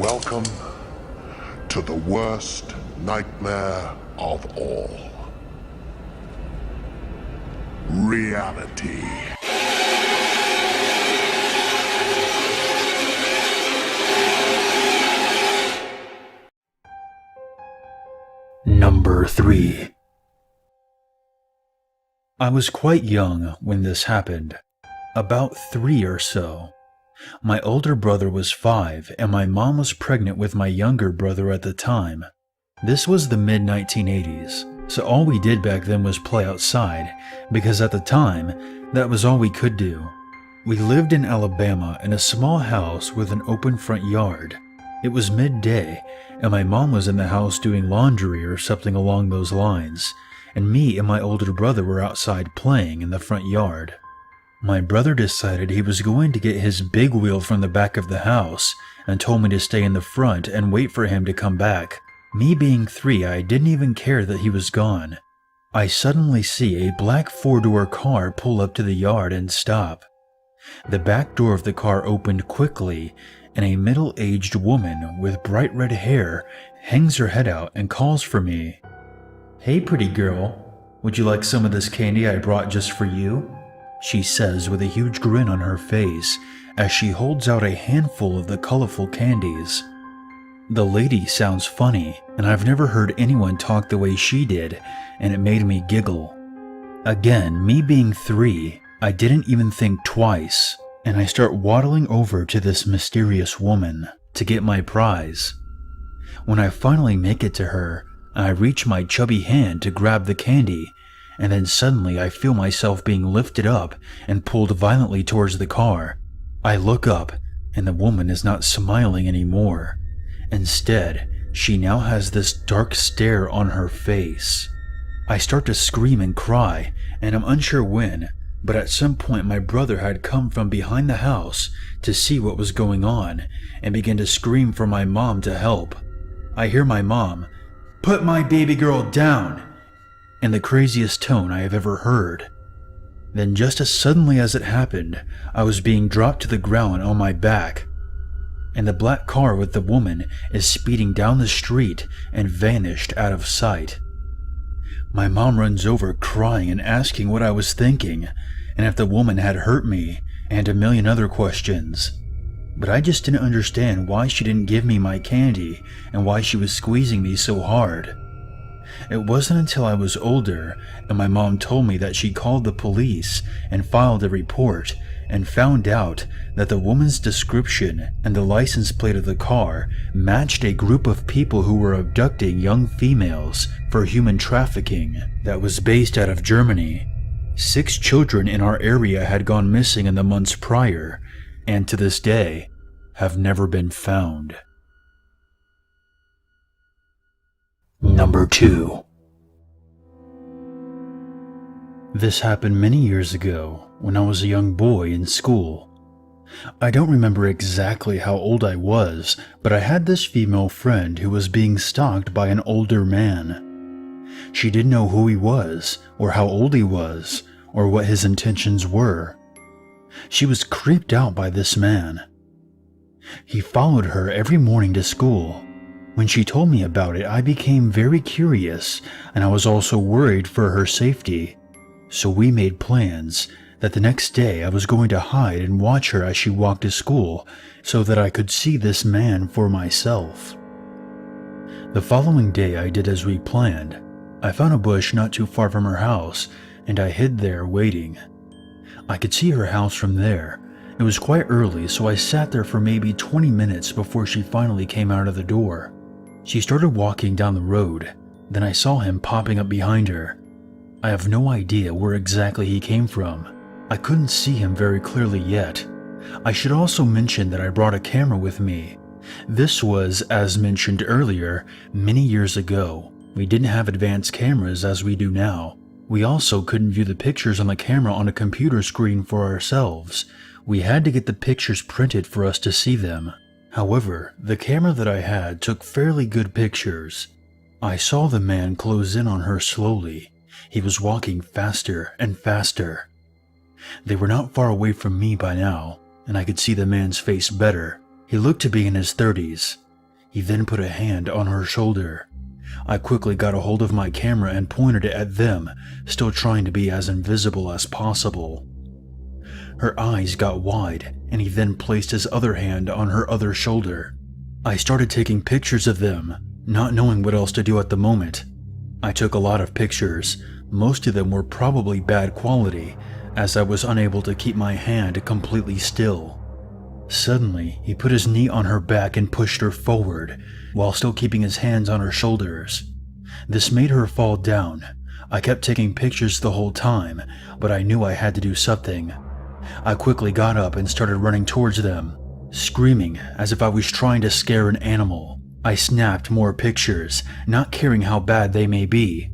Welcome to the worst nightmare of all. Reality. Number 3. I was quite young when this happened, about 3 or so. My older brother was 5 and my mom was pregnant with my younger brother at the time. This was the mid-1980s, so all we did back then was play outside, because at the time, that was all we could do. We lived in Alabama in a small house with an open front yard. It was midday, and my mom was in the house doing laundry or something along those lines, and me and my older brother were outside playing in the front yard. My brother decided he was going to get his big wheel from the back of the house and told me to stay in the front and wait for him to come back. Me being 3, I didn't even care that he was gone. I suddenly see a black 4-door car pull up to the yard and stop. The back door of the car opened quickly, and a middle-aged woman with bright red hair hangs her head out and calls for me. "Hey, pretty girl, would you like some of this candy I brought just for you?" she says with a huge grin on her face as she holds out a handful of the colorful candies. The lady sounds funny, and I've never heard anyone talk the way she did, and it made me giggle. Again, me being 3, I didn't even think twice, and I start waddling over to this mysterious woman to get my prize. When I finally make it to her, I reach my chubby hand to grab the candy, and then suddenly I feel myself being lifted up and pulled violently towards the car. I look up, and the woman is not smiling anymore. Instead, she now has this dark stare on her face. I start to scream and cry, and I'm unsure when, but at some point my brother had come from behind the house to see what was going on and began to scream for my mom to help. I hear my mom, "Put my baby girl down," in the craziest tone I have ever heard. Then just as suddenly as it happened, I was being dropped to the ground on my back, and the black car with the woman is speeding down the street and vanished out of sight. My mom runs over crying and asking what I was thinking, and if the woman had hurt me, and a million other questions. But I just didn't understand why she didn't give me my candy and why she was squeezing me so hard. It wasn't until I was older and my mom told me that she called the police and filed a report and found out that the woman's description and the license plate of the car matched a group of people who were abducting young females for human trafficking that was based out of Germany. 6 children in our area had gone missing in the months prior, and to this day have never been found. Number 2. This happened many years ago when I was a young boy in school. I don't remember exactly how old I was, but I had this female friend who was being stalked by an older man. She didn't know who he was, or how old he was, or what his intentions were. She was creeped out by this man. He followed her every morning to school. When she told me about it, I became very curious, and I was also worried for her safety. So we made plans that the next day I was going to hide and watch her as she walked to school so that I could see this man for myself. The following day I did as we planned. I found a bush not too far from her house, and I hid there waiting. I could see her house from there. It was quite early, so I sat there for maybe 20 minutes before she finally came out of the door. She started walking down the road, then I saw him popping up behind her. I have no idea where exactly he came from. I couldn't see him very clearly yet. I should also mention that I brought a camera with me. This was, as mentioned earlier, many years ago. We didn't have advanced cameras as we do now. We also couldn't view the pictures on the camera on a computer screen for ourselves. We had to get the pictures printed for us to see them. However, the camera that I had took fairly good pictures. I saw the man close in on her slowly. He was walking faster and faster. They were not far away from me by now, and I could see the man's face better. He looked to be in his 30s. He then put a hand on her shoulder. I quickly got a hold of my camera and pointed it at them, still trying to be as invisible as possible. Her eyes got wide, and he then placed his other hand on her other shoulder. I started taking pictures of them, not knowing what else to do at the moment. I took a lot of pictures. Most of them were probably bad quality, as I was unable to keep my hand completely still. Suddenly, he put his knee on her back and pushed her forward, while still keeping his hands on her shoulders. This made her fall down. I kept taking pictures the whole time, but I knew I had to do something. I quickly got up and started running towards them, screaming as if I was trying to scare an animal. I snapped more pictures, not caring how bad they may be.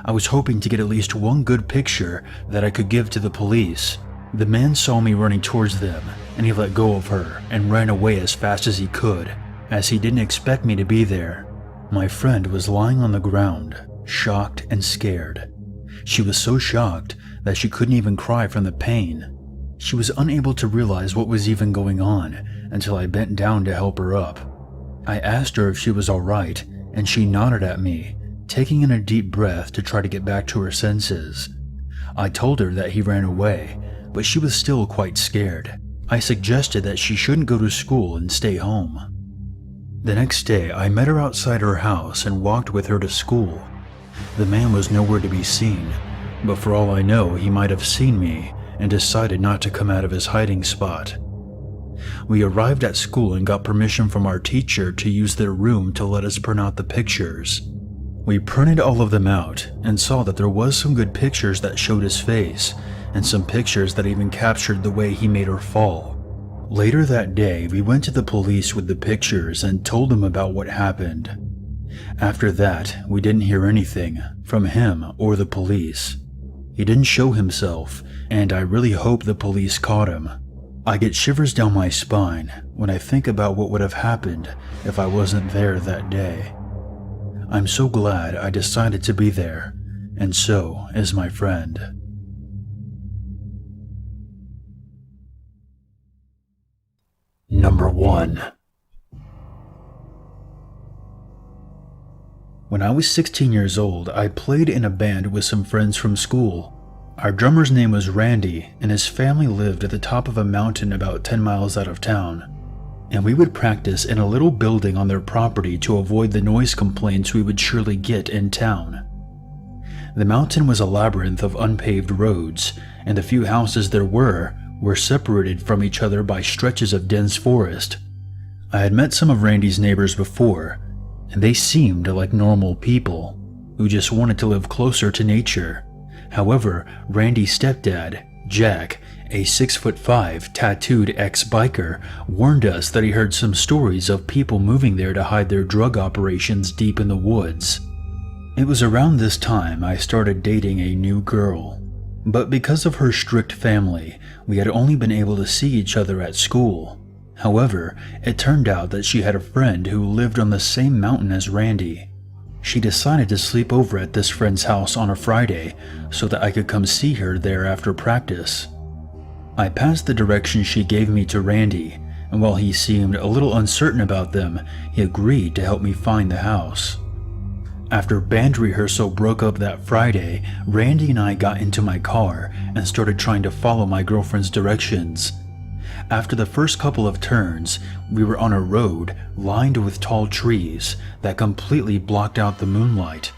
I was hoping to get at least one good picture that I could give to the police. The man saw me running towards them, and he let go of her and ran away as fast as he could, as he didn't expect me to be there. My friend was lying on the ground, shocked and scared. She was so shocked that she couldn't even cry from the pain. She was unable to realize what was even going on until I bent down to help her up. I asked her if she was all right, and she nodded at me, taking in a deep breath to try to get back to her senses. I told her that he ran away, but she was still quite scared. I suggested that she shouldn't go to school and stay home. The next day, I met her outside her house and walked with her to school. The man was nowhere to be seen, but for all I know, he might have seen me and decided not to come out of his hiding spot. We arrived at school and got permission from our teacher to use their room to let us print out the pictures. We printed all of them out and saw that there was some good pictures that showed his face, and some pictures that even captured the way he made her fall. Later that day, we went to the police with the pictures and told them about what happened. After that, we didn't hear anything from him or the police. He didn't show himself, and I really hope the police caught him. I get shivers down my spine when I think about what would have happened if I wasn't there that day. I'm so glad I decided to be there, and so is my friend. Number 1. When I was 16 years old, I played in a band with some friends from school. Our drummer's name was Randy, and his family lived at the top of a mountain about 10 miles out of town. And we would practice in a little building on their property to avoid the noise complaints we would surely get in town. The mountain was a labyrinth of unpaved roads, and the few houses there were separated from each other by stretches of dense forest. I had met some of Randy's neighbors before, and they seemed like normal people who just wanted to live closer to nature. However, Randy's stepdad, Jack, a 6'5" tattooed ex-biker, warned us that he heard some stories of people moving there to hide their drug operations deep in the woods. It was around this time I started dating a new girl, but because of her strict family, we had only been able to see each other at school. However, it turned out that she had a friend who lived on the same mountain as Randy. She decided to sleep over at this friend's house on a Friday so that I could come see her there after practice. I passed the directions she gave me to Randy, and while he seemed a little uncertain about them, he agreed to help me find the house. After band rehearsal broke up that Friday, Randy and I got into my car and started trying to follow my girlfriend's directions. After the first couple of turns, we were on a road lined with tall trees that completely blocked out the moonlight.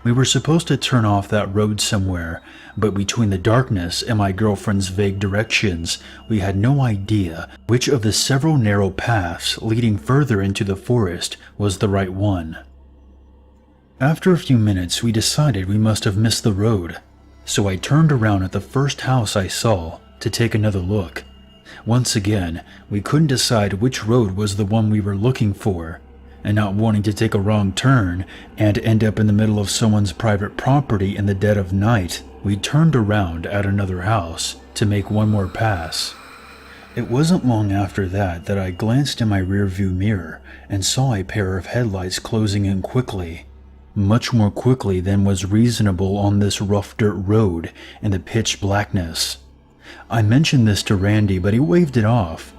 We were supposed to turn off that road somewhere, but between the darkness and my girlfriend's vague directions, we had no idea which of the several narrow paths leading further into the forest was the right one. After a few minutes, we decided we must have missed the road, so I turned around at the first house I saw to take another look. Once again, we couldn't decide which road was the one we were looking for, and not wanting to take a wrong turn and end up in the middle of someone's private property in the dead of night, we turned around at another house to make one more pass. It wasn't long after that I glanced in my rearview mirror and saw a pair of headlights closing in quickly. Much more quickly than was reasonable on this rough dirt road in the pitch blackness. I mentioned this to Randy, but he waved it off.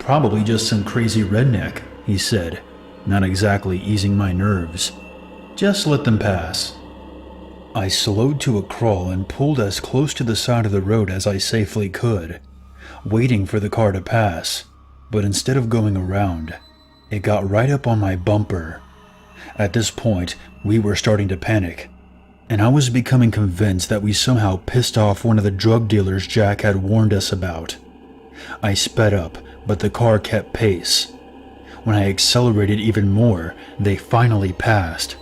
"Probably just some crazy redneck," he said. not exactly easing my nerves. Just let them pass. I slowed to a crawl and pulled as close to the side of the road as I safely could, waiting for the car to pass, but instead of going around, it got right up on my bumper. At this point, we were starting to panic, and I was becoming convinced that we somehow pissed off one of the drug dealers Jack had warned us about. I sped up, but the car kept pace. When I accelerated even more, they finally passed.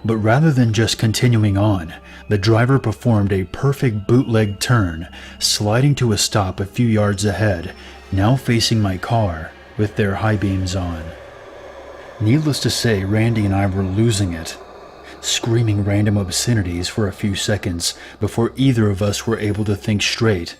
But rather than just continuing on, the driver performed a perfect bootleg turn, sliding to a stop a few yards ahead, now facing my car, with their high beams on. Needless to say, Randy and I were losing it, screaming random obscenities for a few seconds before either of us were able to think straight.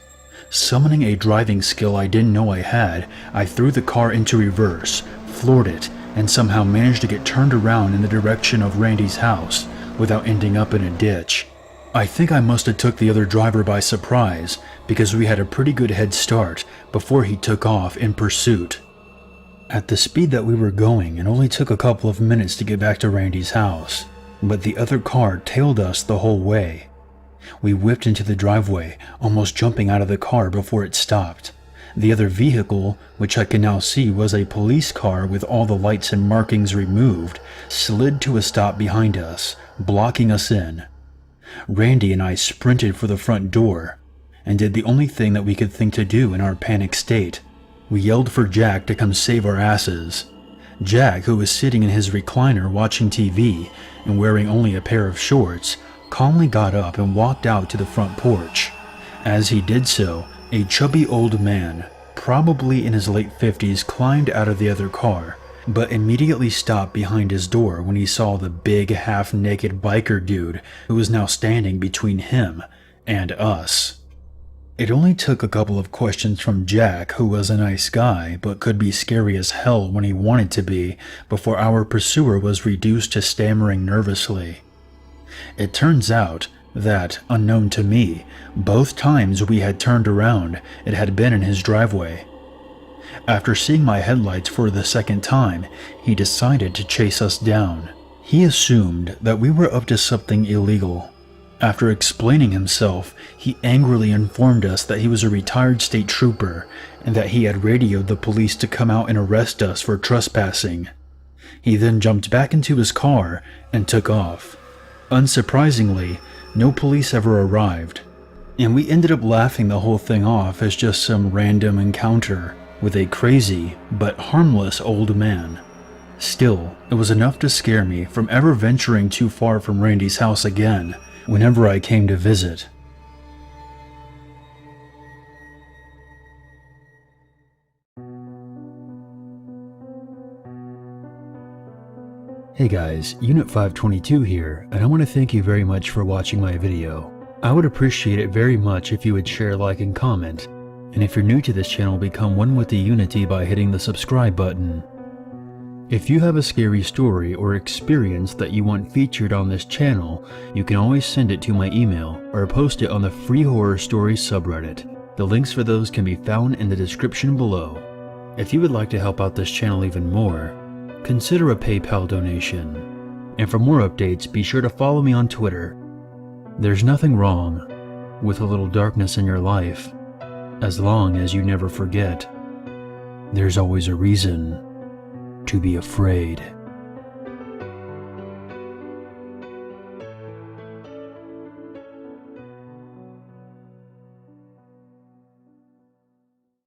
Summoning a driving skill I didn't know I had, I threw the car into reverse, floored it, and somehow managed to get turned around in the direction of Randy's house without ending up in a ditch. I think I must have took the other driver by surprise because we had a pretty good head start before he took off in pursuit. At the speed that we were going, it only took a couple of minutes to get back to Randy's house, but the other car tailed us the whole way. We whipped into the driveway, almost jumping out of the car before it stopped. The other vehicle, which I can now see was a police car with all the lights and markings removed, slid to a stop behind us, blocking us in. Randy and I sprinted for the front door, and did the only thing that we could think to do in our panicked state. We yelled for Jack to come save our asses. Jack, who was sitting in his recliner watching TV and wearing only a pair of shorts, calmly got up and walked out to the front porch. As he did so, a chubby old man, probably in his late 50s, climbed out of the other car, but immediately stopped behind his door when he saw the big, half-naked biker dude who was now standing between him and us. It only took a couple of questions from Jack, who was a nice guy but could be scary as hell when he wanted to be, before our pursuer was reduced to stammering nervously. It turns out that, unknown to me, both times we had turned around, it had been in his driveway. After seeing my headlights for the second time, he decided to chase us down. He assumed that we were up to something illegal. After explaining himself, he angrily informed us that he was a retired state trooper and that he had radioed the police to come out and arrest us for trespassing. He then jumped back into his car and took off. Unsurprisingly, no police ever arrived, and we ended up laughing the whole thing off as just some random encounter with a crazy but harmless old man. Still, it was enough to scare me from ever venturing too far from Randy's house again whenever I came to visit. Hey guys, Unit 522 here, and I want to thank you very much for watching my video. I would appreciate it very much if you would share, like, and comment, and if you're new to this channel, become one with the Unity by hitting the subscribe button. If you have a scary story or experience that you want featured on this channel, you can always send it to my email or post it on the Free Horror Stories subreddit. The links for those can be found in the description below. If you would like to help out this channel even more, consider a PayPal donation. And for more updates, be sure to follow me on Twitter. There's nothing wrong with a little darkness in your life, as long as you never forget, there's always a reason to be afraid.